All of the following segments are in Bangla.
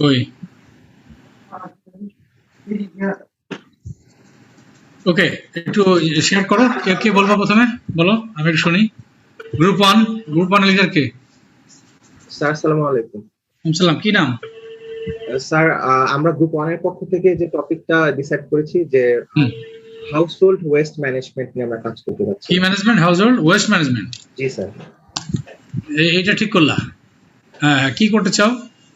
ওই ওকে, একটু শেয়ার করো। কে কে বলবো প্রথমে? বলো, আমি একটু শুনি। গ্রুপ ওয়ান লিডার কে? স্যার আসসালামু আলাইকুম। সালাম, কি নাম? স্যার আমরা গ্রুপ ওয়ান এর পক্ষ থেকে যে টপিকটা ডিসাইড করেছি যে হাউস হোল্ড ওয়েস্ট ম্যানেজমেন্ট নিয়ে আমরা কাজ করতে যাচ্ছি। কি management? Household waste management. জি স্যার। এইটা ঠিক করলা? হ্যাঁ, কি করতে চাও?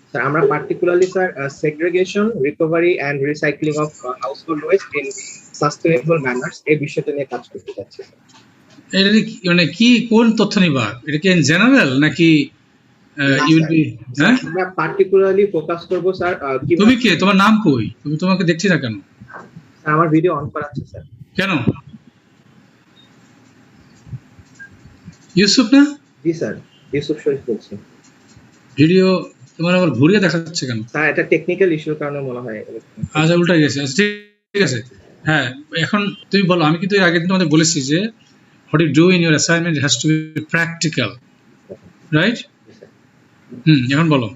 স্যার আমরা particularly sir segregation, recovery and recycling of household waste in sustainable manners এই বিষয়টা নিয়ে কাজ করতে যাচ্ছি। এটা মানে কি, কোন তথ্য নিবা? এটা কি ইন জেনারেল নাকি ইউ উইল বি? হ্যাঁ, আমরা পার্টিকুলারলি ফোকাস করব স্যার। তুমি কে? তোমার নাম কই? তোমাকে দেখছি না কেন? আমার ভিডিও অন করা আছে স্যার। কেন? ইউসুফ না? জি স্যার, ইউসুফ শরীফ বলছি। ভিডিও তোমার আবার ঘুরিয়ে দেখাচ্ছে কেন? স্যার এটা টেকনিক্যাল ইস্যুর কারণে মনে হয়। আচ্ছা, উল্টা গেছে। আচ্ছা, ঠিক আছে। হ্যাঁ, এখন তুমি বলো। আমি কিন্তু এর আগের দিন তোমাদের বলেছি যে what you do in your assignment has to be practical, right? এখন বলো।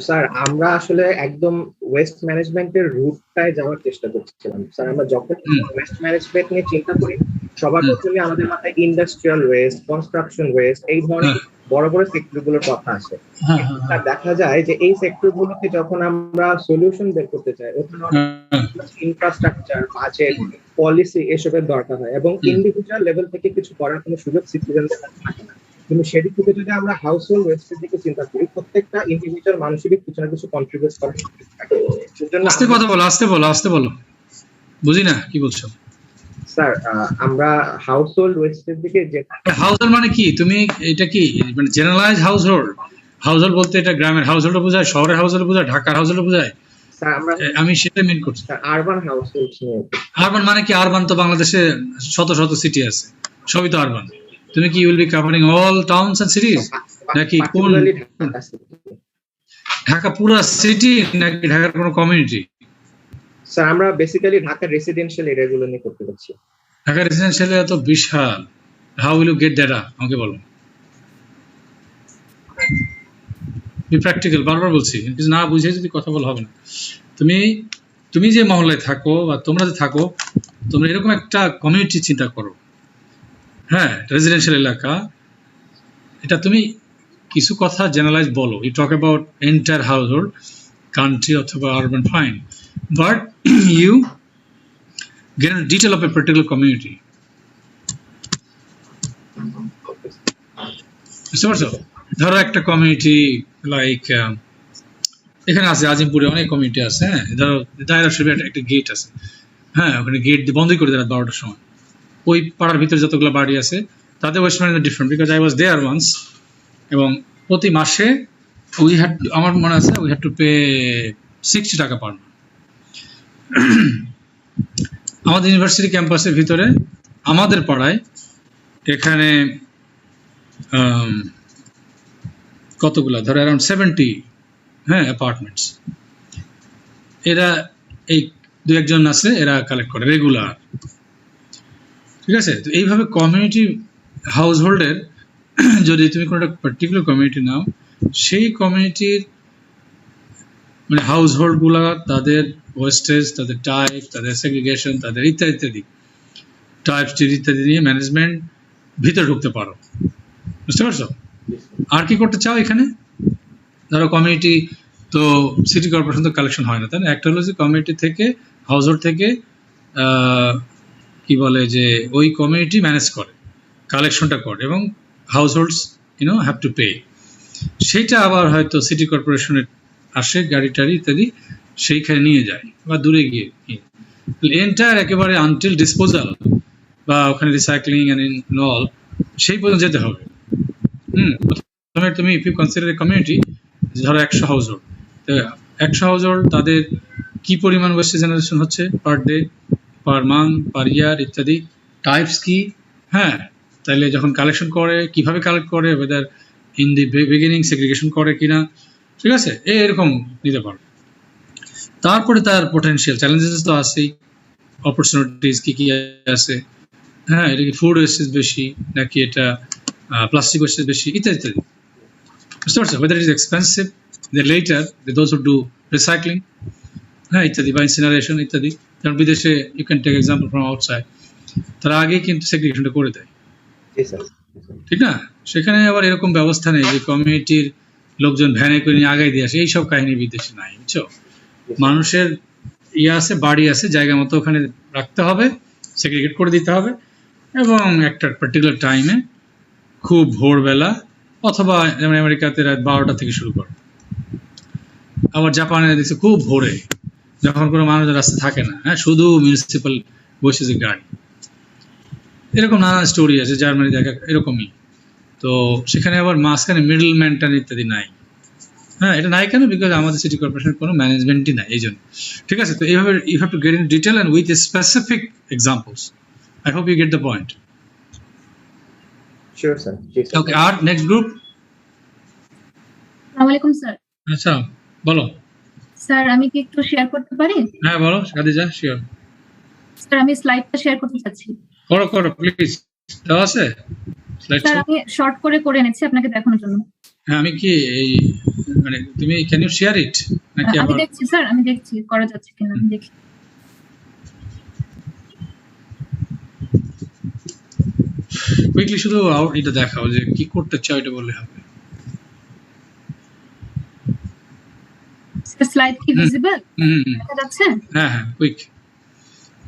স্যার আমরা আসলে একদম ওয়েস্ট ম্যানেজমেন্টের রুটটায় যাওয়ার চেষ্টা করছিলাম। স্যার আমরা যখন ওয়েস্ট ম্যানেজমেন্ট নিয়ে চিন্তা করি সবার প্রথমে আমাদের মাথায় ইন্ডাস্ট্রিয়াল ওয়েস্ট, কনস্ট্রাকশন ওয়েস্ট এই ধরনের বড় বড় সেক্টরগুলোর কথা আসে। আর দেখা যায় যে এই সেক্টরগুলোকে যখন আমরা সলিউশন বের করতে চাই ওখানে ইনফ্রাস্ট্রাকচার, বাজেট, পলিসি এসবের দরকার হয় এবং ইন্ডিভিজুয়াল লেভেল থেকে কিছু করার কোনো সুযোগ সিটিজেনদের থাকে না। কিন্তু সেদিক থেকে যদি আমরা হাউস হোল্ড ওয়েস্টের দিকে চিন্তা করি প্রত্যেকটা ইন্ডিভিজুয়াল মানুষেরই কিছু না কিছু কন্ট্রিবিউট করে। আস্তে কথা বলো, আস্তে বলো, বুঝি না কি বলছো। স্যার আমরা হাউস হোল্ড ওয়েস্টের দিকে যে হাউস হোল্ড মানে কি? তুমি এটা কি মানে generalise household? Household বলতে এটা গ্রামের হাউস হোল্ড বোঝায়, শহরের হাউস হোল্ড বোঝায়, ঢাকার হাউস হোল্ড বোঝায়? স্যার আমি সেটা মিন করছি। Urban house hold. আরবান মানে কি? আরবান তো বাংলাদেশে শত শত সিটি আছে, সবই তো আরবান। তুমি কি will be covering all towns and cities নাকি কোন? ঢাকা পুরো সিটি নাকি ঢাকার কোন কমিউনিটি? স্যার আমরা বেসিক্যালি ঢাকার রেসিডেন্সিয়াল এরিয়াগুলো নিয়ে করতে যাচ্ছি। ঢাকা রেসিডেন্সিয়াল এরিয়া তো বিশাল। How will you get that? আমাকে বলো। বি প্র্যাকটিক্যাল, বারবার বলছি, কিছু না বুঝে যদি কথা বলা হবে না। তুমি যে মহল্লায় থাকো বা তোমরা যে থাকো, তোমরা এরকম একটা কমিউনিটি চিন্তা করো। হ্যাঁ, রেসিডেন্সিয়াল এলাকা, এটা তুমি কিছু কথা জেনারেলাইজ বলো। You talk about entire household, country অথবা urban, fine, but you get into detail of a particular community. বুঝতে পারছো? ধরো একটা কমিউনিটি লাইক এখানে আছে আজিমপুরে অনেক কমিউনিটি আছে। হ্যাঁ, ধরো দায়রা শরীফে একটা গেট আছে। হ্যাঁ, ওখানে গেট বন্ধই করে দেয় রাত 12টার সময়। ওই পাড়ার ভিতরে যতগুলো বাড়ি আছে তাদের waste management different, because I was there once. এবং প্রতি মাসে আমার মনে আছে উই হ্যাড টু পে 60 টাকা পার মান্থ। আমাদের ইউনিভার্সিটি ক্যাম্পাসের ভিতরে আমাদের পাড়ায় এখানে কতগুলা, ধরো অ্যারাউন্ড 70 অ্যাপার্টমেন্টস। এরা এই দু একজন আছে, এরা কালেক্ট করে রেগুলার। ঠিক আছে? তো এইভাবে কমিউনিটি হাউস হোল্ডের যদি তুমি কোনো একটা পার্টিকুলার কমিউনিটি নাও, সেই কমিউনিটির মানে হাউস হোল্ডগুলা তাদের ওয়েস্টেজ, তাদের টাইপ, তাদের সেগ্রিগেশন, তাদের ইত্যাদি টাইপ ইত্যাদি নিয়ে ম্যানেজমেন্ট ভিতরে ঢুকতে পারো। বুঝতে পারছো? আর কি করতে চাও এখানে? ধরো কমিউনিটি তো সিটি কর্পোরেশন তো কালেকশন হয় না, তাই না? একটা হলো যে কমিউনিটি থেকে, হাউস হোল্ড থেকে কি বলে যে ওই কমিউনিটি ম্যানেজ করে, কালেকশনটা করে, এবং house holds have to pay. সেইটা আবার হয়তো সিটি কর্পোরেশনের আসে গাড়ি টাড়ি ইত্যাদি, সেইখানে নিয়ে যায় বা দূরে গিয়ে এন্টায়ার একেবারে আনটিল ডিসপোজাল বা ওখানে রিসাইক্লিং এন্ড অল, সেই পর্যন্ত যেতে হবে। প্রথমে তুমি if you consider a community, ধরো 100 হাউস হোল্ড, 100 হাউস হোল্ড তাদের কি পরিমাণ ওয়েস্ট জেনারেশন হচ্ছে পার ডে, পার মান্থ, পার ইয়ার ইত্যাদি, টাইপস কি। হ্যাঁ, তাহলে যখন কালেকশন করে কিভাবে কালেক্ট করে, weather in the beginning segregation করে কিনা, ঠিক আছে, এরকম নিতে পারো। তারপরে তার পোটেনশিয়াল চ্যালেঞ্জেস তো আছেই, অপরচুনিটিস কি কি আছে। হ্যাঁ, এটা কি ফুড ওয়েস্টেজ বেশি নাকি এটা প্লাস্টিক ওয়েস্টেজ বেশি ইত্যাদি ইত্যাদি। বুঝতে পারছো? Whether it is expensive, they later those who do recycling, হ্যাঁ, ইত্যাদি, বা ইনসিনারেশন ইত্যাদি। কারণ বিদেশে you can take example from outside, তারা আগে কিন্তু সেগ্রিগেশনটা করে দেয়, ঠিক না? সেখানে আবার এরকম ব্যবস্থা নেই যে কমিউনিটির লোকজন ভ্যানে করে নিয়ে আগায় দিয়ে আসে, এইসব কাহিনী বিদেশে নাই, বুঝছো? মানুষের আছে, বাড়ি আছে, জায়গা মতো ওখানে রাখতে হবে, সেগ্রিগেট করে দিতে হবে, এবং একটা পার্টিকুলার টাইমে খুব ভোরবেলা, অথবা যেমন আমেরিকাতে রাত 12টা থেকে শুরু করে, আবার জাপানে দেখছে খুব ভোরে, যখন কোনো মানুষ রাস্তা থাকে না, হ্যাঁ, শুধু মিউনিসিপ্যাল বসে যে গাড়ি। এরকম নানান স্টোরি আছে, জার্মানি দেখা এরকমই। তো সেখানে আবার মাঝখানে মিডল ম্যানটান ইত্যাদি নাই, হ্যাঁ, এটা নাই কেন? বিকজ আমাদের সিটি কর্পোরেশনের কোনো ম্যানেজমেন্টই নাই, এই জন্য। ঠিক আছে, তো এইভাবে you have to get in detail and with specific examples. I hope you get the point. Sure sir. Okay, আর নেক্সট গ্রুপ। আসসালামু আলাইকুম স্যার। আচ্ছা, বলো স্যার, আমি কি একটু শেয়ার করতে পারি? হ্যাঁ, বলো খাদিজা। শিওর স্যার, আমি স্লাইডটা শেয়ার করতে চাচ্ছি। করো করো প্লিজ, দেওয়া আছে স্লাইড স্যার, শো? আমি শর্ট করে এনেছি আপনাকে দেখানোর জন্য। হ্যাঁ, আমি কি এই মানে তুমি ক্যান ইউ শেয়ার ইট নাকি আমি আবার? দেখছি স্যার, আমি দেখছি করা যাচ্ছে কিনা, আমি দেখি। কুইকলি শুধু এটা দেখাও যে কি করতে চাও, এটা বললে হবে। স্যার, স্লাইড কি ভিজিবল দেখা যাচ্ছে? হ্যাঁ হ্যাঁ, quick.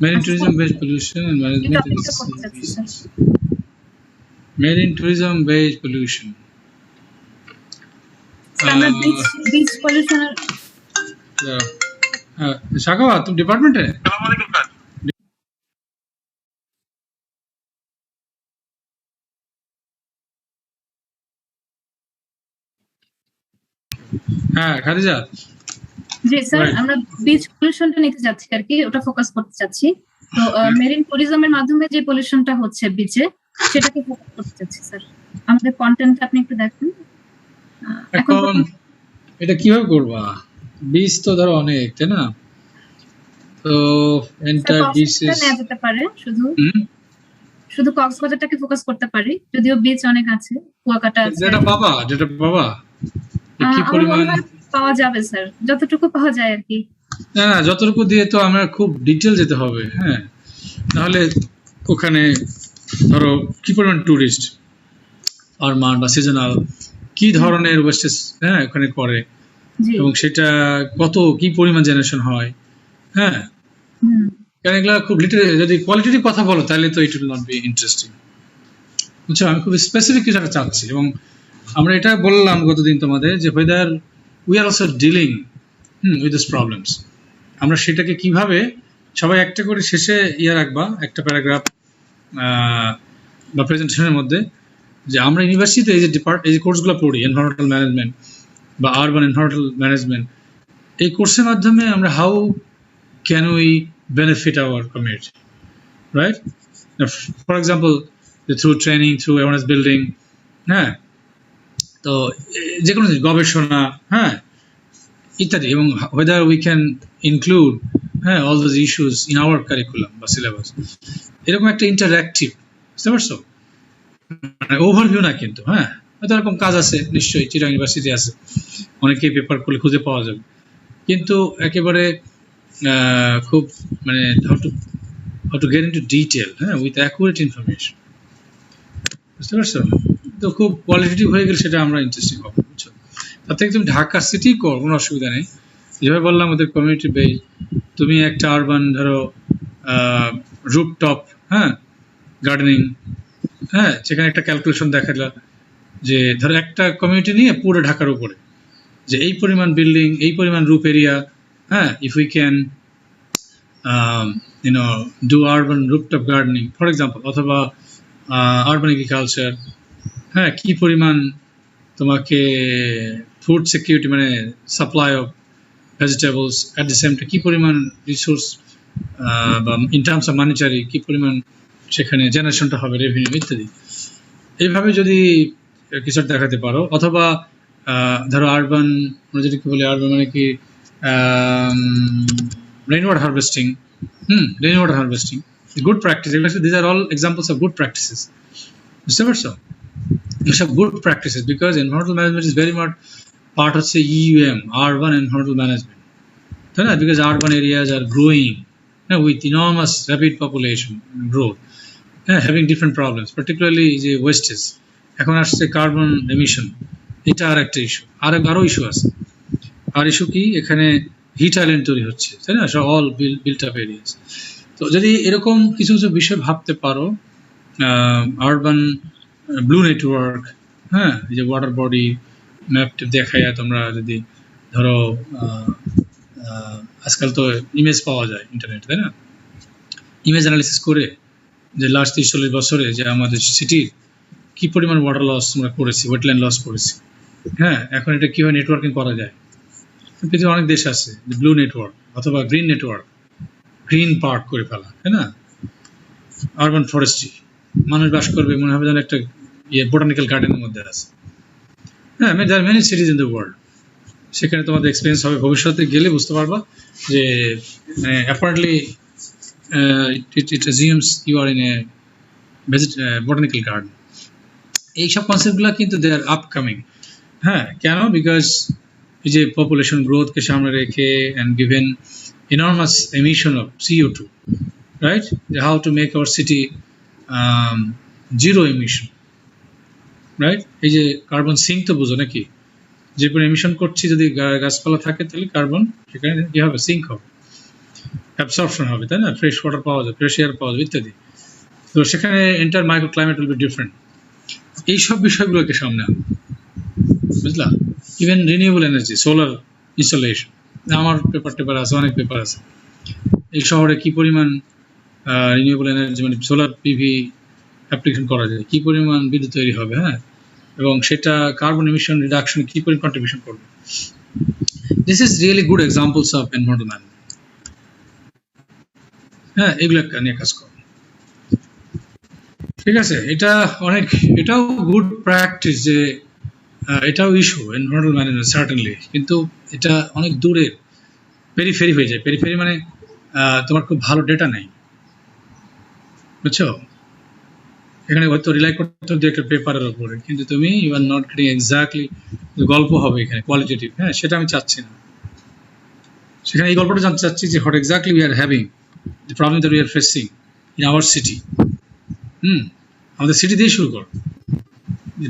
Marine tourism based pollution and এই ম্যানেজমেন্ট টপিকটা করতে চাচ্ছি sir. Marine tourism based pollution. Sir, আমরা বিচ পলিউশনের শাখাওয়া, তুমি ডিপার্টমেন্টে? হ্যাঁ খাদিজা। জি স্যার, Right. আমরা বিচ পলিউশনটা নিতে যাচ্ছি আর কি, ওটা ফোকাস করতে চাচ্ছি। তো মেরিন ট্যুরিজমের মাধ্যমে যে পলিউশনটা হচ্ছে বিচে, সেটাকে ফোকাস করতে চাচ্ছি স্যার। আমাদের কন্টেন্ট আপনি একটু দেখুন। এখন এটা কিভাবে করবা? বিচ তো ধরো অনেক, তাই না? তো এন্টার বিচেস নেওয়া যেতে পারে, শুধু কক্সবাজারটাকে ফোকাস করতে পারি, যদিও বিচ অনেক আছে, কুয়াকাটা আছে। যেটা বাবা কি আমার পরিমাণ মনে হয় পাওয়া যাবে স্যার, যতটুকু পাওয়া যায় আর কি। না, যতটুকু দিয়ে তো আমরা খুব ডিটেল যেতে হবে, হ্যাঁ, তাহলে ওখানে ধরো কি পরিমাণ টুরিস্ট পারমান বা সিজনাল, কি ধরনের ওয়েস্টেজ, হ্যাঁ, ওখানে করে, এবং সেটা কত কি পরিমাণ জেনারেশন হয়, হ্যাঁ, কারণ এগুলা খুব যদি কোয়ালিটির কথা বলো তাহলে তো it will not be interesting, বুঝছো? আমি খুব স্পেসিফিক কিছু একটা চাচ্ছি, এবং আমরা এটা বললাম গতদিন তোমাদের যে whether we are also dealing with these problems, আমরা সেটাকে কিভাবে সবাই একটা করে শেষে রাখবা, একটা প্যারাগ্রাফ বা প্রেজেন্টেশনের মধ্যে, যে আমরা ইউনিভার্সিটিতে এই যে কোর্সগুলো পড়ি, এনভায়রনমেন্টাল ম্যানেজমেন্ট বা আরবান এনভায়রনমেন্টাল ম্যানেজমেন্ট, এই কোর্সের মাধ্যমে আমরা how can we benefit our community, right? For example through training, through awareness building, হ্যাঁ, তো যে কোনো গবেষণা, হ্যাঁ, ইত্যাদি, এবং whether we can include, হ্যাঁ, all those issues in our curriculum বা সিলেবাস, এরকম একটা ইন্টারঅ্যাক্টিভ, বুঝতে পারছো? মানে ওভারভিউ না কিন্তু, হ্যাঁ, হয়তো এরকম কাজ আছে নিশ্চয়ই, চিটাগং ইউনিভার্সিটি আছে, অনেকেই পেপার করলে খুঁজে পাওয়া যাবে, কিন্তু একেবারে খুব মানে how to get into detail, হ্যাঁ, with accurate information, বুঝতে পারছো? তো খুব কোয়ালিটেটিভ হয়ে গেলে সেটা আমরা ইন্টারেস্টিং হবে, বুঝছো? তার থেকে তুমি ঢাকা সিটি করো, কোনো অসুবিধা নেই। যেভাবে বললাম ওদের কমিউনিটি বেস, তুমি একটা আরবান ধরো রুফটপ, হ্যাঁ, গার্ডেনিং, হ্যাঁ, সেখানে একটা ক্যালকুলেশন দেখালা যে ধরো একটা কমিউনিটি নিয়ে পুরো ঢাকার উপরে যে এই পরিমাণ বিল্ডিং, এই পরিমাণ রুফ এরিয়া, হ্যাঁ, if we can do urban rooftop gardening for example, অথবা আরবান এগ্রিকালচার, হ্যাঁ, কি পরিমাণ তোমাকে ফুড সিকিউরিটি মানে supply of vegetables at the same time, কি পরিমাণ রিসোর্স বা ইন টার্মস অফ মানিটারি কি পরিমাণ সেখানে জেনারেশনটা হবে, রেভিনিউ ইত্যাদি, এইভাবে যদি কিছু দেখাতে পারো। অথবা ধরো আরবান, আমরা যেটা কি বলি আরবান মানে কি rain water harvesting, rain water harvesting, good practice, this are all examples of good practices, বুঝতে পারছো? এসব good practices, because environmental management is very much part হচ্ছে um, urban environmental management, because urban areas are growing with enormous rapid population growth, having different problems, particularly the wastes. এখন আসছে কার্বন এমিশন, এটা আর একটা ইস্যু, আরো ইস্যু আছে। আর ইস্যু কি, এখানে হিট আইল্যান্ড তৈরি হচ্ছে, তাই না, সব অল বিল্ট আপ এরিয়াস। তো যদি এরকম কিছু কিছু বিষয় ভাবতে পারো, আরবান ব্লু নেটওয়ার্ক, এই যে ওয়াটার বডি ম্যাপ দেখায় তোমরা, যদি ধরো আজকাল তো ইমেজ পাওয়া যায় ইন্টারনেটে, তাই না, ইমেজ অ্যানালিসিস করে যে লাস্ট 30-40 বছরে যে আমাদের সিটির কি পরিমাণ ওয়াটার লস আমরা করেছি, ওয়েটল্যান্ড লস করেছি, এখন এটা কিভাবে নেটওয়ার্কিং করা যায়। পৃথিবীর অনেক দেশ আছে ব্লু নেটওয়ার্ক অথবা গ্রিন নেটওয়ার্ক, গ্রিন পার্ক করে ফেলা, তাই না, আরবান ফরেস্ট্রি, মানুষ বাস করবে মনে হবে যেন একটা বোটানিক্যাল গার্ডেনের মধ্যে আছে। There many cities in the world, সেখানে তোমাদের এক্সপিরিয়েন্স হবে, ভবিষ্যতে গেলে বুঝতে পারবা যে apparently it assumes you are in a botanical garden. এইসব কনসেপ্টগুলো কিন্তু দে আর আপকামিং। কেন? বিকজ এই যে পপুলেশন গ্রোথকে সামনে রেখে and given enormous emission of CO2, right? How to make our city zero emission, right? এই যে কার্বন সিঙ্ক তো বুঝো নাকি, যে পরিমাণ এমিশন করছি, যদি গাছপালা থাকে তাহলে কার্বন সেখানে কি হবে, সিঙ্ক হবে, অ্যাবসর্পশন হবে, তাই না, ফ্রেশ ওয়াটার পাওয়া যাবে, ফ্রেশ এয়ার পাওয়া যাবে ইত্যাদি। তো সেখানে enter micro climate will be different. এইসব বিষয়গুলোকে সামনে আনো, বুঝলা। Even renewable energy, solar installation, আমার পেপার আছে, অনেক পেপার আছে। এই শহরে কি পরিমাণ রিনিউয়েবল এনার্জি মানে সোলার পিভি অ্যাপ্লিকেশন করা যায়, কি পরিমাণ বিদ্যুৎ তৈরি হবে, এবং সেটা কার্বন এমিশন রিডাকশন কি পরিমাণ কন্ট্রিবিউশন করবে। This is really good examples of environmental management. এগুলো নিয়ে কাজ করো, ঠিক আছে। এটাও গুড প্র্যাকটিস, যে এটাও ইস্যু এনভায়রনমেন্টাল ম্যানেজমেন্ট সার্টেনলি, কিন্তু এটা অনেক দূরের, পেরিফেরি হয়ে যায়। পেরিফেরি মানে তোমার খুব ভালো ডেটা নেই, বুঝছো। এখানে হয়তো রিলাই করতে হবে একটা পেপারের উপরে, কিন্তু তুমি you are not getting exactly গল্প হবে এখানে কোয়ালিটেটিভ, সেটা আমি চাচ্ছি না। সেখানে এই গল্পটা জানতে চাচ্ছি যে what exactly we are having, the problem that we are facing in our city. আমাদের সিটি দিয়ে শুরু করো,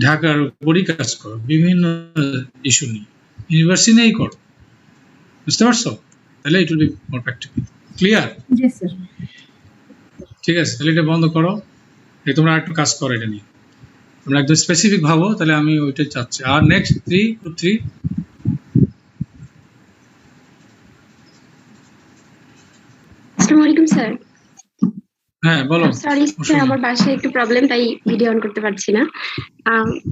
ঢাকার উপরই কাজ করো, বিভিন্ন ইস্যু নিয়ে ইউনিভার্সিটি নিয়েই করো, বুঝতে পারছো? তাহলে it will be more practical, clear? ঠিক আছে, তাহলে এটা বন্ধ করো, তোমরা একটু কাজ করো এটা নিয়ে, তোমরা একদম স্পেসিফিক ভাবো, তাহলে আমি ওইটাই চাচ্ছি। আর নেক্সট 3 আসসালামু আলাইকুম স্যার। বলো। সরি স্যার, আমার বাসায় একটু প্রবলেম, তাই ভিডিও অন করতে পারছি না।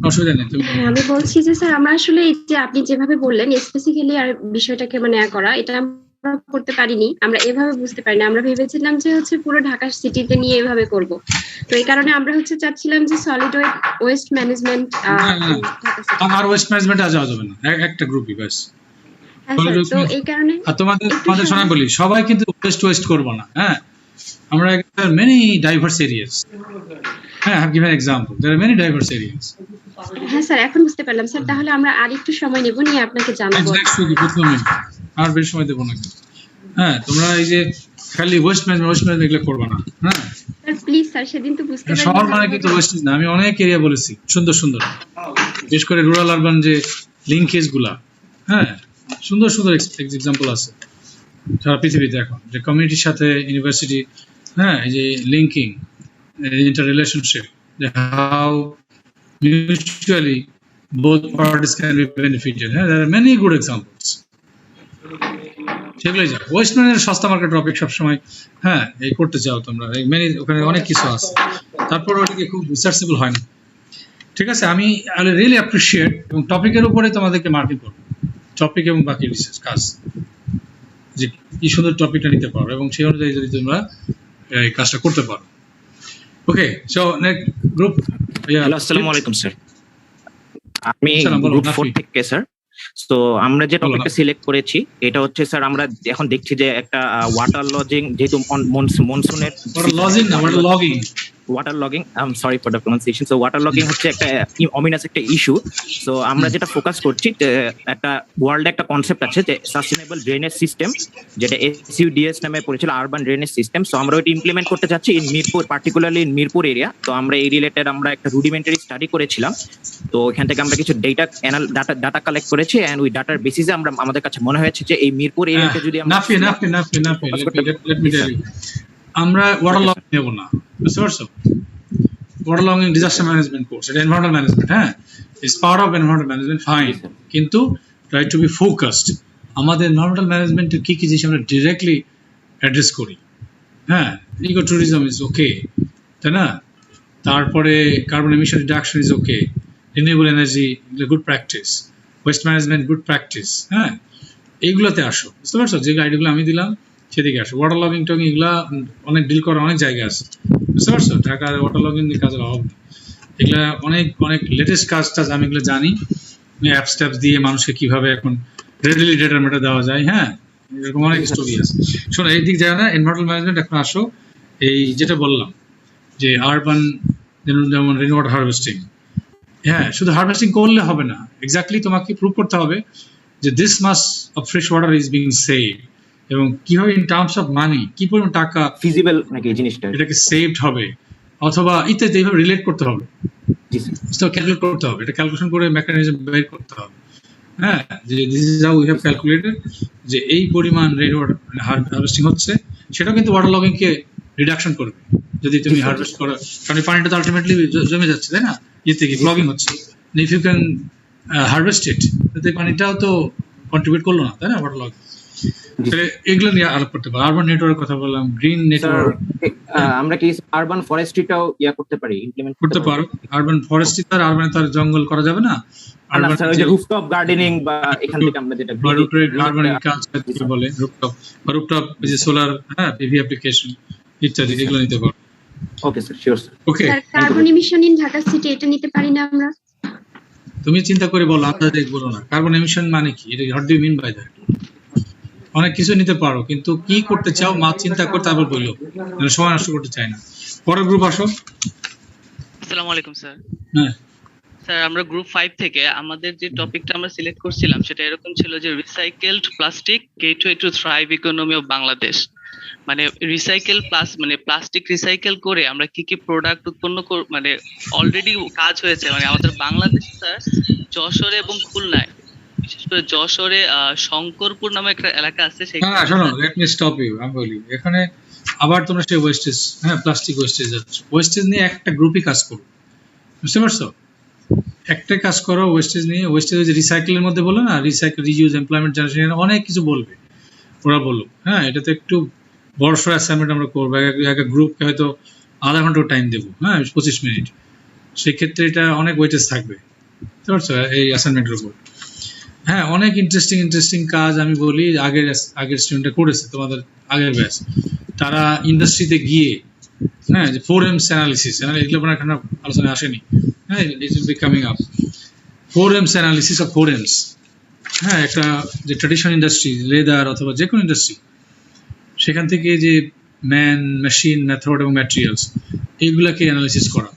অসুবিধা নেই, আমি বলছি যে স্যার, আমরা আসলে এই যে আপনি যেভাবে বললেন স্পেসিফিক্যালি আর বিষয়টাকে মানে করা, এটা আমরা করতে পারিনি, আমরা এভাবে বুঝতে পারিনি। আমরা ভেবেছিলাম যে হচ্ছে পুরো ঢাকা সিটিতে নিয়ে এভাবে করব, তো এই কারণে আমরা হচ্ছে চাচ্ছিলাম যে সলিড ওয়েস্ট ম্যানেজমেন্ট আর ওয়েস্ট ম্যানেজমেন্ট আজ যাবে না, একটা গ্রুপই ব্যাস। তো এই কারণে তোমাদের শোনা বলি, সবাই কিন্তু ওয়েস্ট করবো না। আমরা many diverse areas. I've given an example. There are many diverse areas. Sir, এখন বুঝতে পারলাম স্যার। তাহলে আমরা আরেকটু সময় নেব, নিয়ে আপনাকে জানাবো। আর বেশি সময় দেবো না। তোমরা এই যে খালি ওয়েস্ট ম্যানেজমেন্ট এগুলো করবে না। স্যার প্লিজ স্যার, সেদিন তো বুঝতে পারলাম শহর মানে কিন্তু ওয়েস্ট না, আমি অনেক এরিয়া বলেছি সুন্দর, বিশেষ করে রুরাল আরবান যে লিঙ্কেজ গুলা, সুন্দর এক্সাম্পল আছে সারা পৃথিবীতে এখন, যে কমিউনিটির সাথে ইউনিভার্সিটি, এই যে লিঙ্কিং, ইন্টার রিলেশনশিপ, যে how mutually both parties can be benefited. there are many good examples. সেগুলোই যাও। ওয়েস্ট ম্যানেজমেন্ট সস্তা মার্কেট টপিক সবসময় এই করতে চাও তোমরা, ওখানে অনেক কিছু আছে, তারপর ওটাকে খুব রিসার্চেবল হয় না। ঠিক আছে, আমি রিয়েলি অ্যাপ্রিসিয়েট, এবং টপিকের উপরে তোমাদেরকে মার্কিং করবো, টপিক এবং বাকি রিসার্চ কাজ, যে কি সুন্দর টপিকটা নিতে পারো, এবং সেই অনুযায়ী যদি তোমরা এই কাজটা করতে পারো। ওকে, সো নেক্সট গ্রুপ। হ্যালো, আসসালামু আলাইকুম স্যার। আমি গ্রুপ 4 থেকে স্যার। তো আমরা যে টপিকটা সিলেক্ট করেছি এটা হচ্ছে স্যার, আমরা এখন দেখছি যে একটা ওয়াটার লজিং, যেহেতু মনসুনের লজিং না, water logging, water logging, I am sorry for the pronunciation. So water logging হচ্ছে একটা অমিনাস একটা ইস্যু। সো আমরা যেটা ফোকাস করছি, একটা ওয়ার্ল্ডে একটা কনসেপ্ট আছে যে সাস্টেনেবল ড্রেনেজ সিস্টেম, যেটা SUDS নামে পরিচিত, আরবান ড্রেনেজ সিস্টেম। সো আমরা ওইটা ইমপ্লিমেন্ট করতে চাচ্ছি in Mirpur, particularly in Mirpur area. তো আমরা এই রিলেটেড আমরা একটা রুডিমেন্টারি স্টাডি করেছিলাম। তো এখান থেকে আমরা কিছু ডাটা কালেক্ট করেছি, এন্ড ওই ডাটার বেসিসে আমরা আমাদের কাছে মনে হয়েছে যে এই মিরপুর এরিয়াতে যদি আমরা আমরা ওয়াটার লগিং নেব না, বুঝতে পারছো? Water logging disaster management course, এটা এনভায়রনমেন্টাল ম্যানেজমেন্ট, হ্যাঁ, it's part of environmental management, fine, কিন্তু ট্রাই টু বি ফোকাসড। আমাদের এনভায়রনমেন্টাল ম্যানেজমেন্টের কি কি জিনিস আমরা ডিরেক্টলি অ্যাড্রেস করি, হ্যাঁ, ইকো ট্যুরিজম ইজ ওকে, তাই না? তারপরে carbon emission reduction is okay, renewable energy good practice, waste management good practice, হ্যাঁ, এইগুলোতে আসো, বুঝতে পারছো? যে গাইডগুলো আমি দিলাম সেদিকে আসো। ওয়াটার লগিং টগিং এগুলা অনেক ডিল করার অনেক জায়গা আছে, বুঝতে পারছো? ঢাকার ওয়াটার লগিং এর কাজের অভাব নেই। এগুলা অনেক অনেক লেটেস্ট কাজ টাজ আমি এগুলো জানি, অ্যাপস ট্যাপস দিয়ে মানুষকে কিভাবে এখন রেডিলি ডেটা মেটা দেওয়া যায়, হ্যাঁ, এরকম অনেক স্টোরি আছে। শোনো, এই দিক যায় না, এনভায়রনমেন্টাল ম্যানেজমেন্ট এখন আসো। এই যেটা বললাম যে আরবান যেমন রেন ওয়াটার হারভেস্টিং, হ্যাঁ, শুধু হারভেস্টিং করলে হবে না, এক্স্যাক্টলি তোমাকে প্রুভ করতে হবে যে this mass of fresh water is being save, এবং কিভাবে ইন টার্মস অফ মানি কি পরিমাণ টাকা ফিজিবল নাকি এই জিনিসটা, এটাকে সেভড হবে, অথবা ইত্যাদি, এইভাবে রিলেট করতে হবে, ক্যালকুলেট করতে হবে, এটা ক্যালকুলেশন করে মেকানিজম বের করতে হবে, হ্যাঁ, যে this is how we have calculated যে এই পরিমাণ রেন ওয়াটার হারভেস্টিং হচ্ছে, সেটাও কিন্তু ওয়াটার লগিং কে রিডাকশন করবে যদি তুমি হারভেস্ট করো, কারণ পানিটা তো আলটিমেটলি জমে যাচ্ছে, তাই না? ইয়ে থেকে ব্লগিং হচ্ছে, ইফ ইউ ক্যান হারভেস্ট ইট, তাতে পানিটাও তো কন্ট্রিবিউট করলো না, তাই না? ওয়াটার লগিং, তাহলে এগুলো নিয়ে আলাপ করতে পারি। আরবান নেটওয়ার্কের কথা বললাম, গ্রিন নেটওয়ার্ক, আমরা কি আরবান ফরেস্ট্রিটাও করতে পারি, ইমপ্লিমেন্ট করতে পারো। আরবান ফরেস্ট্রি তার আরবান তার জঙ্গল করা যাবে না, আরবান রুফটপ গার্ডেনিং বা এখান থেকে আমরা যেটা আরবান কালচার বলে রুফটপ যে সোলার, হ্যাঁ, পিভি অ্যাপ্লিকেশন ইত্যাদি, এগুলো নিতে পারো। Okay sir, sure sir. Okay, carbon emission in Dhaka city এটা নিতে পারি না আমরা? তুমি চিন্তা করে বলো, আমরা দেখবো না। কার্বন এমিশন মানে কি, এটা what do you mean by that? অনেক কিছু নিতে পারো, কিন্তু কি করতে চাও মা চিন্তা করে তারপর বললো, সময় নষ্ট করতে চাই না। পরের গ্রুপ আসো। আসসালামু আলাইকুম স্যার। হ্যাঁ স্যার, আমরা গ্রুপ 5 থেকে আমাদের যে টপিকটা আমরা সিলেক্ট করছিলাম সেটা এরকম ছিল যে recycled plastic gateway to thrive economy of Bangladesh. মানে রিসাইকেল প্লাস মানে প্লাস্টিক রিসাইকেল করে আমরা কি কি প্রোডাক্ট উৎপন্ন মানে অলরেডি কাজ হয়েছে, মানে আমাদের বাংলাদেশ স্যার যশোরে এবং খুলনায়, বিশেষ করে যশোরে শঙ্করপুর নামে একটা এলাকা আছে। হ্যাঁ শোনো, লেট মি স্টপ ইউ, আমি বলি এখানে আবার তোমরা সেই ওয়েস্টেজ, হ্যাঁ, প্লাস্টিক ওয়েস্টেজ যাচ্ছে, ওয়েস্টেজ নিয়ে একটা গ্রুপই কাজ করো, বুঝতে পারছো? একটা কাজ করো ওয়েস্টেজ নিয়ে। ওয়েস্টেজ যে রিসাইকেলের মধ্যে বলো না, রিসাইকেল, রিইউজ, এমপ্লয়মেন্ট জেনারেশন, অনেক কিছু বলবে ওরা, বলো, হ্যাঁ, এটাতে একটু বড় সড়ো অ্যাসাইনমেন্ট আমরা করবো, এক গ্রুপকে হয়তো আধা ঘন্টা টাইম দেবো, হ্যাঁ, 25 মিনিট, সেক্ষেত্রে এটা অনেক ওয়েটেজ থাকবে, বুঝতে পারছো, এই অ্যাসাইনমেন্টের উপর। হ্যাঁ, অনেক ইন্টারেস্টিং কাজ আমি বলি আগের স্টুডেন্টরা করেছে, তোমাদের আগের ব্যাচ, তারা ইন্ডাস্ট্রিতে গিয়ে, হ্যাঁ, যে 4Ms অ্যানালিসিস, এগুলো আপনার এখানে আলোচনা আসেনি, হ্যাঁ, it will be coming up, 4Ms analysis of 4Ms, হ্যাঁ, একটা যে ট্র্যাডিশনাল ইন্ডাস্ট্রি, লেদার অথবা যে কোনো ইন্ডাস্ট্রি, সেখান থেকে যে ম্যান, মেশিন, মেথড এবং ম্যাটেরিয়ালস, এইগুলাকে অ্যানালিসিস করা,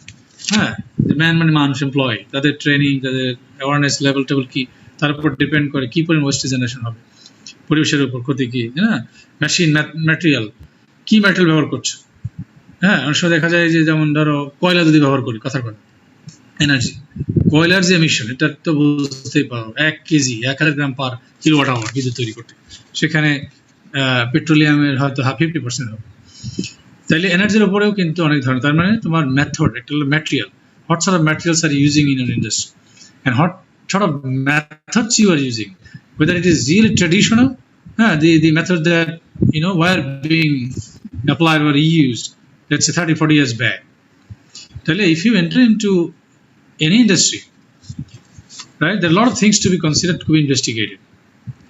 হ্যাঁ, ম্যান মানে মানুষ, এমপ্লয়, তাদের ট্রেনিং, তাদের অ্যাওয়ারনেস লেভেল টেবল কি, তার উপর ডিপেন্ড করে কি পরিমাণ ওয়েস্টেজ জেনারেশন হবে, পরিবেশের উপর ক্ষতি কি, হ্যাঁ, মেশিন, ম্যাটেরিয়াল, কি ম্যাটেরিয়াল ব্যবহার করছো, হ্যাঁ, অনেক সময় দেখা যায় যে যেমন ধরো কয়লা যদি ব্যবহার করি, কথার কথা, এনার্জি, কয়লার যে এমিশন, এটা তো বুঝতেই পারো, 1 কেজি 1000 গ্রাম পার কিলোওয়াট আওয়ার বিদ্যুৎ তৈরি করতে, সেখানে পেট্রোলিয়ামের হয়তো 50% হবে। তাইলে এনার্জির উপরেও কিন্তু অনেক ধরনের, তার মানে তোমার মেথড, একটা হলো material, what sort of materials are using in an industry and what sort of methods you are using, whether it is really traditional, the method that were being applied or used, let's say 30-40 years back. Tell if you enter into any industry, right, there are a lot of things to be considered, to be investigated.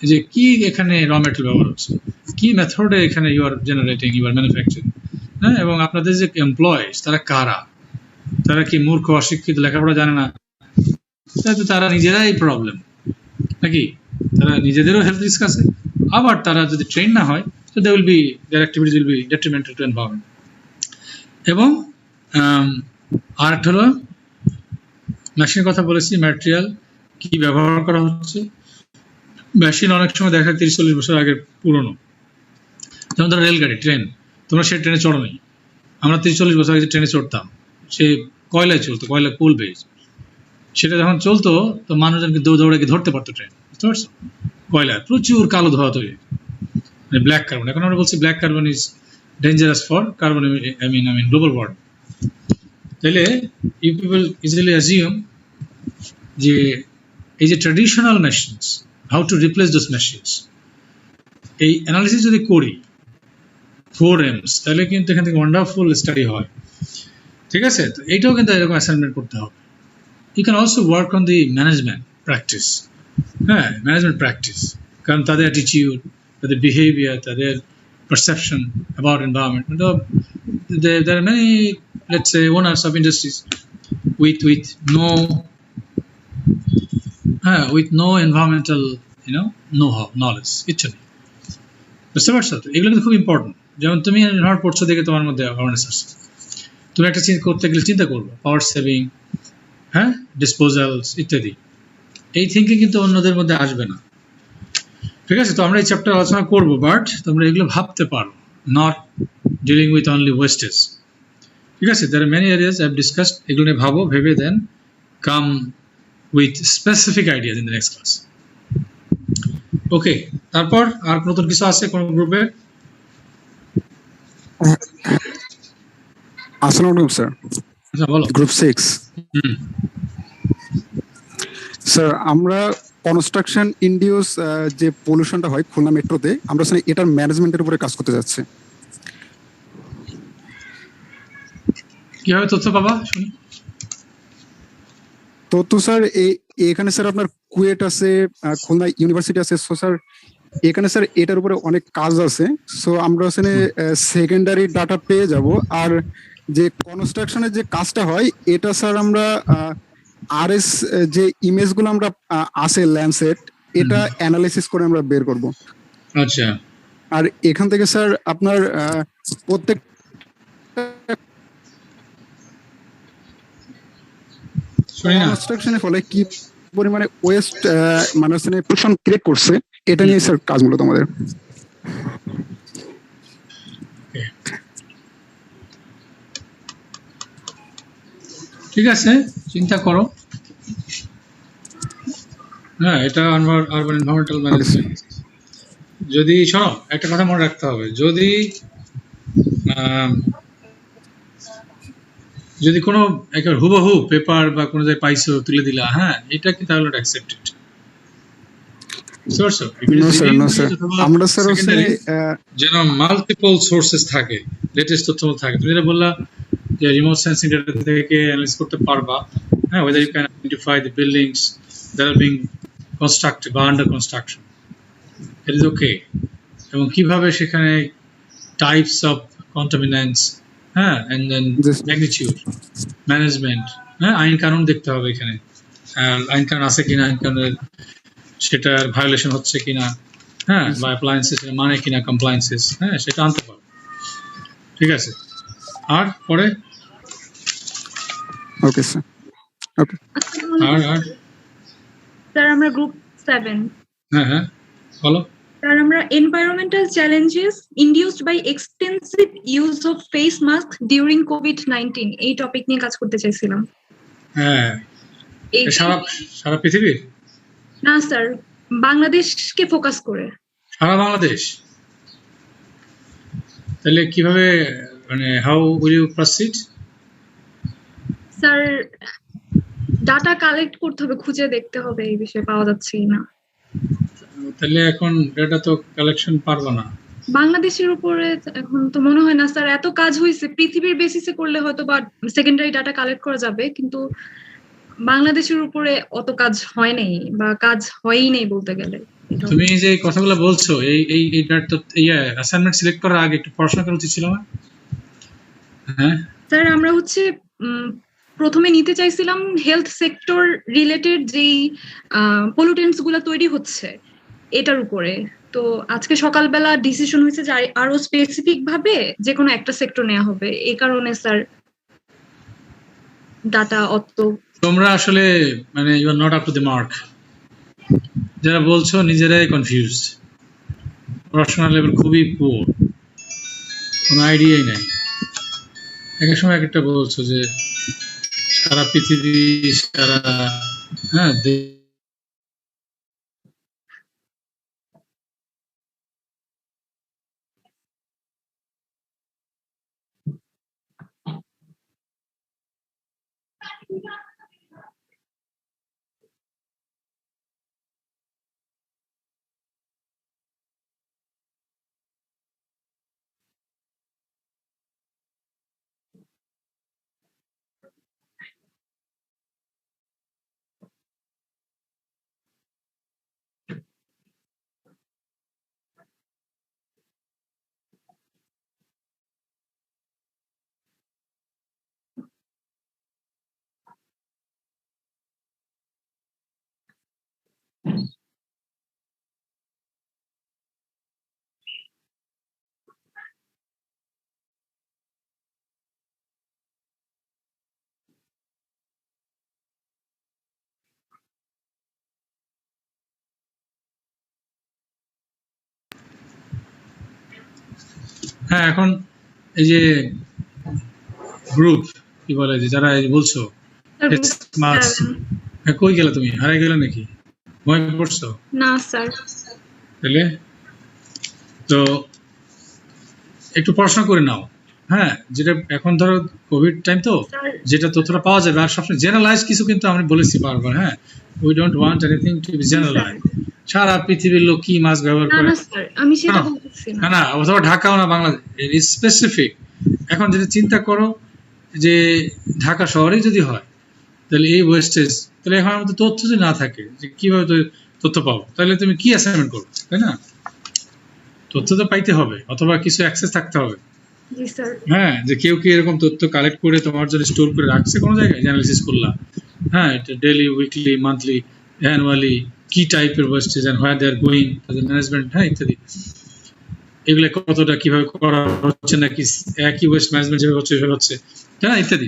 যে কি এখানে র মেটেরিয়াল ব্যবহার হচ্ছে, কি মেথডে এখানে you are generating, you are manufacturing, হ্যাঁ, এবং আপনাদের যে এমপ্লয়িজ তারা কারা, তারা কি মূর্খ, অশিক্ষিত, লেখাপড়া জানে না, তাহলে তারা নিজেরাই প্রবলেম নাকি, তারা নিজেদেরও হেলথ রিস্ক আছে, আবার তারা যদি ট্রেন না হয়, so they will be, their activities will be detrimental to environment. এবং আর একটা হলো মেশিনের কথা বলেছি, ম্যাটেরিয়াল কি ব্যবহার করা হচ্ছে। মেশিন অনেক সময় দেখা 30-40 বছর আগের পুরনো, যেমন ধরো রেলগাড়ি, ট্রেন, তোমরা সেই ট্রেনে চড়ো নি, আমরা 30-40 বছর আগে যে ট্রেনে চড়তাম সে কয়লায় চলতো, কয়লা কোল বেজ, সেটা যখন চলতো তো মানুষজনকে দৌড়ে গিয়ে ধরতে পারতো ট্রেন, বুঝতে পারছো? কয়লায় প্রচুর কালো ধোয়া তৈরি, মানে ব্ল্যাক কার্বন। এখন আমরা বলছি black carbon is dangerous for carbon, I mean global warming. তাহলে ইউ পিপল ইজিলি অ্যাজিউম যে এই যে traditional machines, how to replace those machines, এই অ্যানালিসিস যদি করি 4Ms, তাহলে কিন্তু এখান থেকে ওয়ান্ডারফুল স্টাডি হয়। ঠিক আছে, তো এইটাও কিন্তু এরকম অ্যাসাইনমেন্ট করতে হবে। You can also work on the management practice, হ্যাঁ, ম্যানেজমেন্ট প্র্যাকটিস, কারণ তাদের অ্যাটিটিউড, তাদের বিহেভিয়ার, তাদের perception about environment. There are many, let's say, owners of industries with no environmental, know-how, knowledge. কিচ্ছু নেই, বুঝতে পারছো? তো এগুলো কিন্তু খুব ইম্পর্টেন্ট। যেমন তুমি এনভায়রনমেন্ট পড়ছো দেখে তোমার মধ্যে অ্যাওয়ারনেস আসছে, তুমি একটা করতে গেলে চিন্তা করবো পাওয়ার সেভিং, হ্যাঁ, ডিসপোজালস ইত্যাদি। এই থিঙ্কিং কিন্তু অন্যদের মধ্যে আসবে না। ঠিক আছে, তো আমরা এই চ্যাপ্টার আলোচনা করবো, বাট তোমরা এগুলো ভাবতে পারো, not dealing with only wastage. ঠিক আছে, there are many areas I've discussed, এগুলো নিয়ে ভাবো, ভেবে দেন come with specific ideas in the next class. ওকে, তারপর আর নতুন কিছু আছে কোন গ্রুপে? আসসালামু আলাইকুম স্যার। আচ্ছা বলো। গ্রুপ 6 স্যার, আমরা কনস্ট্রাকশন ইন্ডিউস যে পলিউশনটা হয় খুলনা মেট্রোতে, আমরা আসলে এটার ম্যানেজমেন্টের উপরে কাজ করতে যাচ্ছি। কিভাবে তথ্য পাবা শুনি? তো স্যার এখানে স্যার আপনার কুয়েট আছে, খুলনা ইউনিভার্সিটি আছে, সো স্যার এখানে স্যার এটার উপরে অনেক কাজ আছে। সো আমরা আসলে সেকেন্ডারি ডাটা পেয়ে যাব, আর যে কনস্ট্রাকশনের যে কাজটা হয় এটা স্যার আমরা আরএস যে ইমেজগুলো আমরা আছে ল্যান্ডসেট, এটা অ্যানালাইসিস করে আমরা বের করব। আচ্ছা, আর এখান থেকে স্যার আপনার প্রত্যেক কনস্ট্রাকশনের ফলে কি পরিমাণে ওয়েস্ট মানে পলিউশন ক্রিয়েট করছে, এটা নিয়ে স্যার কাজ মূলত আমাদের। ঠিক আছে, চিন্তা করো। হ্যাঁ, এটা আমার আরবান এনভায়রনমেন্টাল ম্যানেজমেন্ট। যদি শোনো, একটা কথা মনে রাখতে হবে, যদি কোনো একেবারে হুবহু পেপার বা কোনো জায়গায় পাইছো তুলে দিলা, হ্যাঁ, এটা কি তাহলে অ্যাকসেপ্টেড? যেন মাল্টিপল সোর্সেস থাকে, লেটেস্ট তথ্য থাকে। তুমি যেটা বললা যে রিমোট সেন্সিং ডেটা থেকে অ্যানালাইজ করতে পারবা, হ্যাঁ, whether you can identify the buildings that are being constructed বা under construction, it is okay. এবং কিভাবে সেখানে টাইপস অফ কন্টামিনেন্টস, হ্যাঁ, and then magnitude, management, হ্যাঁ, আইন কানুন দেখতে হবে এখানে, আইন কানুন আছে কিনা, আইন কানুনের সেটার ভায়োলেশন হচ্ছে কিনা, হ্যাঁ, বা অ্যাপ্লায়েন্সেস মানে কিনা, কমপ্লায়েন্সেস, হ্যাঁ, সেটা আনতে পারবে। ঠিক আছে, আর পরে ওকে স্যার। ওকে, আর স্যার আমরা গ্রুপ 7। হ্যাঁ বলো। স্যার আমরা environmental challenges induced by extensive use of face mask during কোভিড-19 এই টপিক নিয়ে কাজ করতে চাইছিলাম। হ্যাঁ, সারা পৃথিবী না স্যার, বাংলাদেশকে ফোকাস করে। সারা বাংলাদেশ? তাহলে কিভাবে, মানে how will you proceed? Sir data collect করতে হবে, খুঁজে দেখতে হবে এই বিষয়ে পাওয়া যাচ্ছে না। তাহলে এখন ডাটা তো কালেকশন পারবো না বাংলাদেশের উপরে এখন তো মনে হয় না স্যার, এত কাজ হয়েছে পৃথিবীর বেসিসে করলে হয়তো বা সেকেন্ডারি ডাটা কালেক্ট করা যাবে, কিন্তু বাংলাদেশের উপরে অত কাজ হয় নাই বা কাজ হয়ই নাই বলতে গেলে। তুমি যে কথাগুলো বলছো এই ডাটা অ্যাসাইনমেন্ট সিলেক্ট করার আগে একটু পড়াশোনা করা উচিত ছিল না? হ্যাঁ স্যার, আমরা হচ্ছে প্রথমে নিতে চাইছিলাম হেলথ সেক্টর রিলেটেড যেই পলিউটেন্টস গুলা তৈরি হচ্ছে এটার উপরে। তো আজকে সকালবেলা ডিসিশন হয়েছে যে আরো স্পেসিফিক ভাবে যে কোনো একটা সেক্টর নেওয়া হবে, এই কারণে স্যার ডাটা অত তোমরা আসলে মানে you are not up to the mark. যারা বলছো নিজেরাই কনফিউজড, পড়াশোনার লেভেল খুবই পুয়ার, কোনো আইডিয়াই নাই। এক এক সময় এক একটা বলছো যে সারা পৃথিবী, সারা হ্যাঁ হ্যাঁ এখন এই যে গ্রুপ কি বলে যে যারা এই যে বলছো মার্কস, কই গেলে তুমি, হারিয়ে গেলে নাকি, ভয় পড়ছো? না স্যার। তাহলে তো একটু পড়াশোনা করে নাও। হ্যাঁ, যেটা এখন ধরো কোভিড টাইম তো যেটা তথ্যটা পাওয়া যাবে, আর সবসময় জেনারেলাইজ কিছু কিন্তু আমি বলেছি বারবার। হ্যাঁ, we don't want anything to be generalize. সারা পৃথিবীর লোক কি মাছ ব্যবহার করে, আমি সেটা বলতেছি না। না অথবা ঢাকাও না, বাংলাদেশ স্পেসিফিক। এখন যেটা চিন্তা করো যে ঢাকা শহরেই যদি হয় তাহলে এই ওয়েস্টেজ, তাহলে এখন আমাদের তথ্য যদি না থাকে যে কিভাবে তথ্য পাবো, তাহলে তুমি কি অ্যাসাইনমেন্ট করবে, তাই না? তথ্য তো পাইতে হবে, অথবা কিছু অ্যাক্সেস থাকতে হবে। হ্যাঁ, যে কেউ কি এরকম তথ্য কালেক্ট করে তোমার জন্য স্টোর করে রাখছে কোনো জায়গায়, অ্যানালিসিস করলা। হ্যাঁ, এটা ডেইলি, উইকলি, মান্থলি, অ্যানুয়ালি, কি টাইপের wastage and where they are going, তাদের ম্যানেজমেন্ট, হ্যাঁ ইত্যাদি। এগুলো কতটা কিভাবে করা হচ্ছে, নাকি একই ওয়েস্ট ম্যানেজমেন্ট যেভাবে হচ্ছে সেভাবে হচ্ছে, তাই না, ইত্যাদি।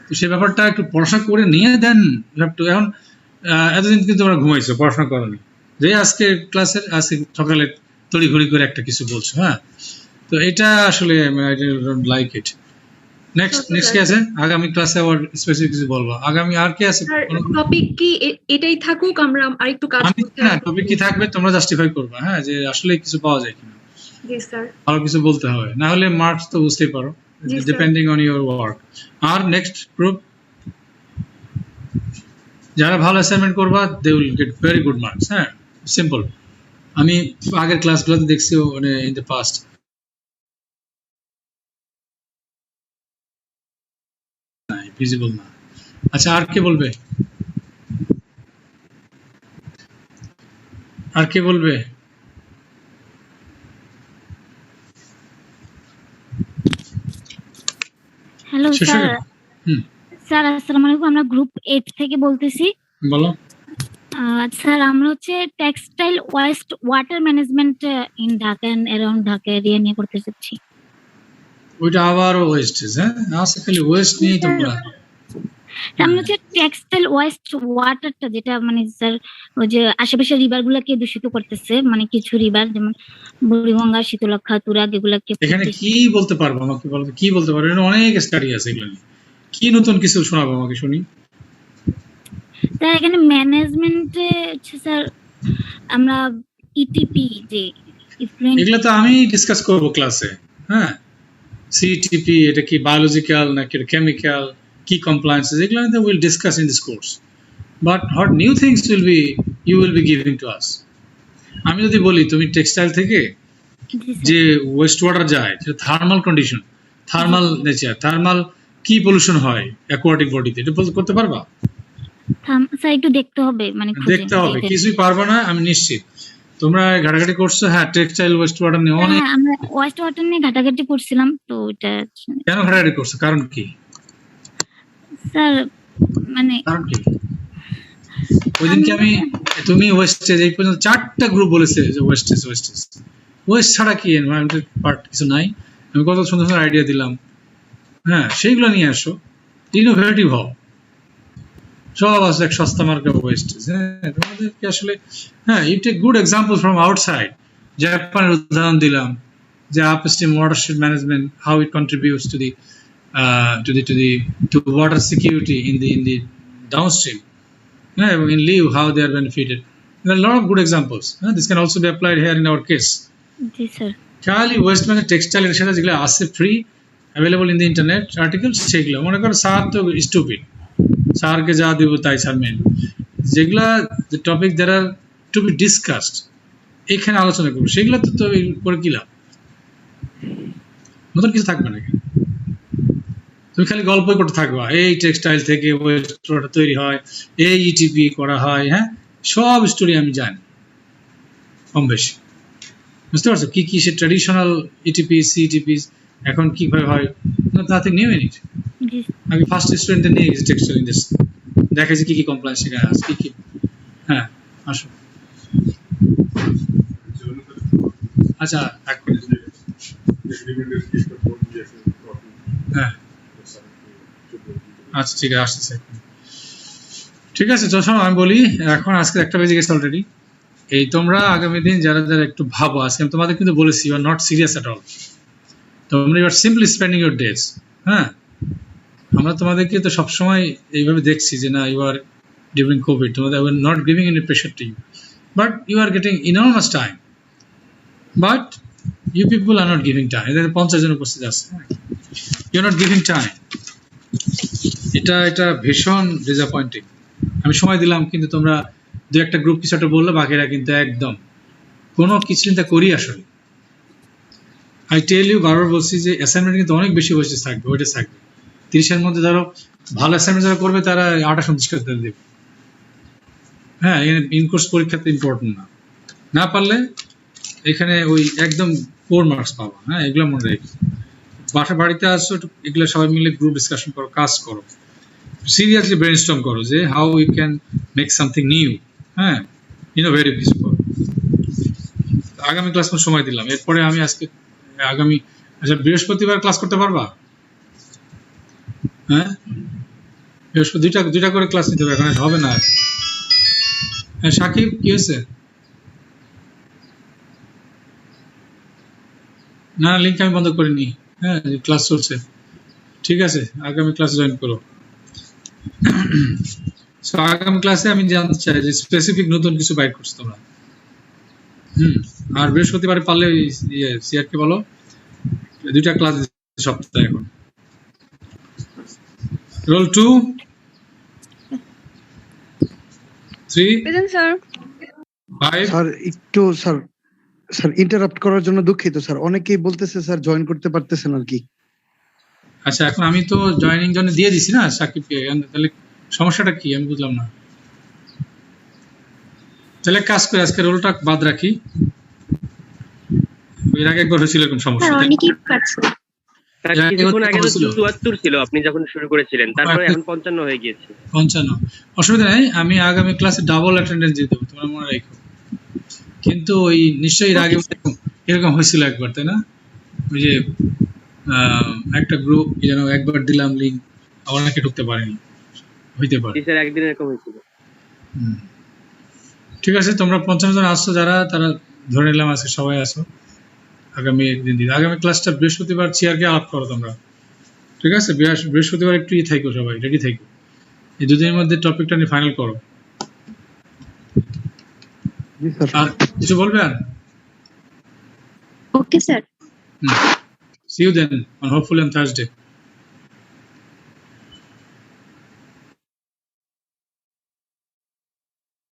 তো সেই ব্যাপারটা একটু পড়াশোনা করে নিয়ে দেন। এখন এতদিন কিন্তু তোমরা ঘুমাইছো, পড়াশোনা করোনি, যে আজকে ক্লাসের আজকে সকালে তড়িঘড়ি করে একটা কিছু বলছো। হ্যাঁ, তো এটা আসলে I don't like it. Next কি আছে? আগামী ক্লাসে আবার স্পেসিফিক কিছু বলবো। আগামী আর কি আছে? টপিক কি এটাই থাকুক, আমরা আরেকটু কাজ করতে না, টপিক কি থাকবে তোমরা জাস্টিফাই করবে। হ্যাঁ, যে আসলে কিছু পাওয়া যায় কিনা। জি স্যার। ভালো কিছু বলতে হবে, না হলে মার্কস তো বুঝতেই পারো, ডিপেন্ডিং অন ইউর ওয়ার্ক। আর নেক্সট গ্রুপ যারা ভালো অ্যাসাইনমেন্ট করবা, they will get very good marks. হ্যাঁ, সিম্পল। আমি আগের ক্লাসগুলোতে দেখছি মানে ইন দ্য পাস্ট। ভিজিবল না। আচ্ছা, আর কে বলবে? আর কে বলবে? Hello sir. স্যার আসসালামু আলাইকুম, আমরা গ্রুপ 8 থেকে বলতেছি। বলো। স্যার আমরা হচ্ছে textile waste water management in Dhaka and around Dhaka area নিয়ে করতে চাচ্ছি। ওইটা আবার ওয়েস্ট, হ্যাঁ আজকে খালি ওয়েস্ট নিয়ে তোমরা। আমরা হচ্ছে টেক্সটাইল ওয়েস্ট ওয়াটারটা, যেটা মানে স্যার ওই যে আশেপাশের রিভার গুলাকে দূষিত করতেছে, মানে কিছু রিভার যেমন বুড়িগঙ্গা, শীতলক্ষা, তুরাগ, এগুলাকে। এখানে কি বলতে পারবো আমাকে বলো, কি বলতে পারবো? অনেক স্টাডি আছে এগুলো নিয়ে, কি নতুন কিছু শোনাবো আমাকে শুনি। স্যার এখানে ম্যানেজমেন্টে হচ্ছে স্যার আমরা ইটিপি যে এগুলো তো আমি ডিসকাস করব ক্লাসে। হ্যাঁ, সিটিপি এটা কি বায়োলজিক্যাল নাকি কেমিক্যাল, কি কমপ্লায়েন্সেস, এগুলো will discuss in this course. But what new things you will be giving to us. আমি যদি বলি তুমি টেক্সটাইল থেকে যে ওয়েস্ট ওয়াটার যায়, thermal condition, thermal nature, thermal কি পলিউশন হয় অ্যাকোয়াটিক বডিতে, এটা করতে পারবা? স্যার একটু দেখতে হবে, মানে দেখতে হবে, কিছুই পারবো না আমি নিশ্চিত। তোমরা ঘাটাঘাটি করছো? হ্যাঁ, টেক্সটাইল ওয়েস্ট ওয়াটার নিয়ে অনেক। হ্যাঁ, আমরা ওয়েস্ট ওয়াটার নিয়ে ঘাটাঘাটি করছিলাম। তো এটা কেন ঘাটাঘাটি করছো, কারণ কি স্যার? মানে কারণ কি? ওইদিনকে তুমি ওয়েস্টেজ এই পর্যন্ত 4টা গ্রুপ বলেছে যে ওয়েস্টেজ ওয়েস্ট ছাড়া কি এনভায়রনমেন্টাল পার্ট কিছু নাই। আমি কত সুন্দর সুন্দর আইডিয়া দিলাম। হ্যাঁ, সেইগুলো নিয়ে আসো। ইনোভেটিভ হও। সব আছে এক সস্তা মার্কা ওয়েস্টেজ। হ্যাঁ, তোমাদেরকে আসলে হ্যাঁ, you take good example from outside. জাপানের উদাহরণ দিলাম যে upstream watershed management, how it contributes to the to water security in the downstream. এবং in lieu how they are benefited. There are a lot of good examples. This can also be applied here in our case. G sir. খালি ওয়েস্ট ম্যানেজমেন্ট টেক্সটাইল এর সাথে যেগুলো আছে free available in the internet articles, সেগুলো মনে করো স্যার তো স্টুপিড, স্যারকে যা দিব তাই স্যার মেন, যেগুলা the topic that are to be discussed এখানে আলোচনা করবো, সেগুলো তো করে কি লাভ, নতুন কিছু থাকবে নাকি? তুমি খালি গল্পই করতে থাকবা, এই টেক্সটাইল থেকে ওয়েস্ট প্রোডাক্ট তৈরি হয়, এই ইটিপি করা হয়, হ্যাঁ সব স্টোরি আমি জানি কম বেশি, বুঝতে পারছো? কি কি সে ট্র্যাডিশনাল ইটিপি সিটিপি এখন কিভাবে হয়, নাথিং নিউ ইন ইট। আমি ফার্স্ট স্টুডেন্টদের নিয়ে গেছি টেক্সটাইল ইন্ডাস্ট্রি, দেখেছি কি কি কমপ্লেন্ট সেখানে আছে, কি কি। হ্যাঁ আসো, আচ্ছা হ্যাঁ আচ্ছা ঠিক আছে, আসতেছে। ঠিক আছে তো শোনো, আমি বলি এখন আজকে 1টা বেজে গেছে অলরেডি। এই তোমরা আগামী দিন যারা যারা একটু ভাবো, আজকে আমি তোমাদের কিন্তু বলেছি you are not serious at all, তোমরা you are simply spending your days. হ্যাঁ, আমরা তোমাদেরকে তো সবসময় এইভাবে দেখছি যে না ইউ আর ডিউরিং কোভিড, তোমাদের we are not giving any pressure to you, but you are getting enormous time, but you people are not giving time. এদের 50 জন উপস্থিত আছে, you are not giving time. এটা ভীষণ ডিসঅ্যাপয়েন্টিং। আমি সময় দিলাম কিন্তু তোমরা 2-1টা গ্রুপ কিছু একটা বললে, বাকিরা কিন্তু একদম কোনো কিছু চিন্তা করি আসলে। আই টেল ইউ, বারবার বলছি যে অ্যাসাইনমেন্ট কিন্তু অনেক বেশি বসে থাকবে, ওইটা থাকবে 30-এর মধ্যে। ধরো ভালো অ্যাসাইনমেন্ট যারা করবে তারা 28-29 করে দেবে। হ্যাঁ, এখানে ইনকোর্স পরীক্ষাতে ইম্পর্টেন্ট না পারলে এখানে ওই একদম 4 মার্কস পাবা। হ্যাঁ, এগুলো মনে রেখে বাড়িতে আসছো, এগুলো সবাই মিলে গ্রুপ ডিসকাশন করো, কাজ করো, সিরিয়াসলি ব্রেইনস্টর্ম করো যে how you can make something new. হ্যাঁ, ইনোভেটিভ কিছু করো। আগামী ক্লাস সময় দিলাম, এরপরে আমি আজকে আগামী আচ্ছা বৃহস্পতিবার ক্লাস করতে পারবা? হ্যাঁ, বৃহস্পতি দুইটা করে ক্লাস নিতে হবে, এখন হবে না। হ্যাঁ সাকিব, কি হয়েছে? না, লিঙ্ক আমি বন্ধ করিনি। হ্যাঁ, ক্লাস চলছে, ঠিক আছে, আগামী ক্লাস জয়েন করো। সো আগামী ক্লাসে আমি জানতে চাই যে স্পেসিফিক নতুন কিছু বাইট করছো তোমরা। আর বৃহস্পতিবারে পারলে সিআরকে বলো 2টা ক্লাস সপ্তাহে। এখন রোল 2 3 স্যার 5 স্যার একটু স্যার ইন্টারাপ্ট করার জন্য দুঃখিত স্যার, অনেকেই বলতেছে স্যার জয়েন করতে পারতেছেন আর কি। আচ্ছা, এখন আমি তো জয়েনিং জন্য দিয়ে দিছি না সাকিবকে, তাহলে সমস্যাটা কি আমি বুঝলাম না। তাহলে কাজ করে আজকে রোলটা বাদ রাখি, এর আগে একবার হয়েছিল এরকম সমস্যা। অনেকেই পারছে। কিছুক্ষণ আগে তো 74 ছিল আপনি যখন শুরু করেছিলেন, তারপরে এখন 55 হয়ে গিয়েছে। 55 অসুবিধা নেই, আমি আগামী ক্লাসে ডাবল অ্যাটেন্ডেন্স দিয়ে দেবো, তোমরা মনে রাখো। কিন্তু ওই নিশ্চয়ই এর আগে এরকম হয়েছিল একবার, তাই না? ওই যে একটা গ্রুপ যেন একবার দিলাম লিঙ্ক, আবার নাকি ঢুকতে পারেনি, হইতে পারে স্যার একদিন এরকম হয়েছিল। ঠিক আছে, তোমরা 55 জন আসছো যারা, তারা ধরে নিলাম আজকে সবাই আসো। আগামী একদিন দিন, আগামী ক্লাসটা বৃহস্পতিবার চেয়ারকে আলাপ করো তোমরা, ঠিক আছে? বৃহস্পতিবার একটু থাকো, সবাই রেডি থাকো, এই 2 দিনের মধ্যে টপিকটা নিয়ে ফাইনাল করো। আর কিছু বলবে? আর okay sir, see you then, and hopefully on Thursday.